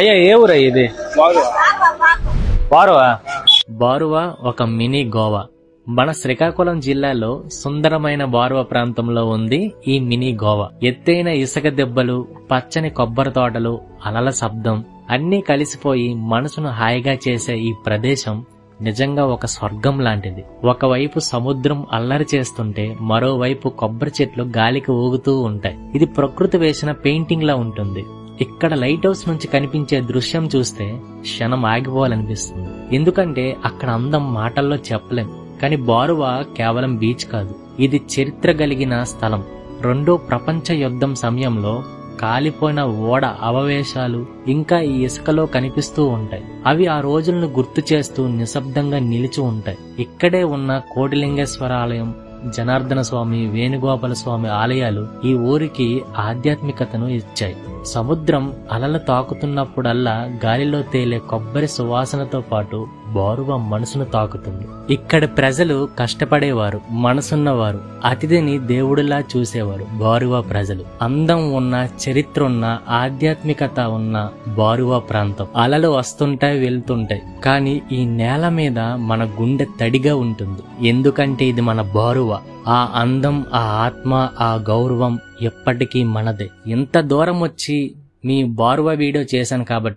అయ్యా ఏ ఊరా ఇది? బారువా? బారువా ఒక మినీ గోవా. మన శ్రీకాకుళం జిల్లాలో సుందరమైన బారువా ప్రాంతంలో ఉంది ఈ మినీ గోవా. ఎత్తైన ఇసుక దెబ్బలు, పచ్చని కొబ్బరి తోటలు, అలల శబ్దం అన్నీ కలిసిపోయి మనసును హాయిగా చేసే ఈ ప్రదేశం నిజంగా ఒక స్వర్గం లాంటిది. ఒకవైపు సముద్రం అల్లరి చేస్తుంటే మరోవైపు కొబ్బరి చెట్లు గాలికి ఊగుతూ ఉంటాయి. ఇది ప్రకృతి వేసిన పెయింటింగ్ లా ఉంటుంది. ఇక్కడ లైట్ హౌస్ నుంచి కనిపించే దృశ్యం చూస్తే క్షణం ఆగిపోవాలనిపిస్తుంది. ఎందుకంటే అక్కడ అందం మాటల్లో చెప్పలేం. కానీ బారువా కేవలం బీచ్ కాదు, ఇది చరిత్ర కలిగిన స్థలం. రెండో ప్రపంచ యుద్ధం సమయంలో కాలిపోయిన ఓడ అవశేషాలు ఇంకా ఈ ఇసుకలో కనిపిస్తూ ఉంటాయి. అవి ఆ రోజులను గుర్తు చేస్తూ నిశ్శబ్దంగా నిలిచి ఉంటాయి. ఇక్కడే ఉన్న కోటిలింగేశ్వర ఆలయం, జనార్దన స్వామి, వేణుగోపాల స్వామి ఆలయాలు ఈ ఊరికి ఆధ్యాత్మికతను ఇచ్చాయి. సముద్రం అలలు తాకుతున్నప్పుడల్లా గాలిలో తేలే కొబ్బరి సువాసనతో పాటు బారువా మనసును తాకుతుంది. ఇక్కడి ప్రజలు కష్టపడేవారు, మనసున్నవారు, అతిథిని దేవుడిలా చూసేవారు. బారువా ప్రజలు అందం ఉన్న, చరిత్ర ఉన్న, ఆధ్యాత్మికత ఉన్న బారువా ప్రాంతం. అలలు వస్తుంటాయి, వెళ్తుంటాయి, కానీ ఈ నేల మీద మన గుండె తడిగా ఉంటుంది. ఎందుకంటే ఇది మన బారువా. ఆ అందం, ఆ ఆత్మ, ఆ గౌరవం ఎప్పటికీ మనదే. ఇంత దూరం వచ్చి మీ బారువా వీడియో చేశాను కాబట్టి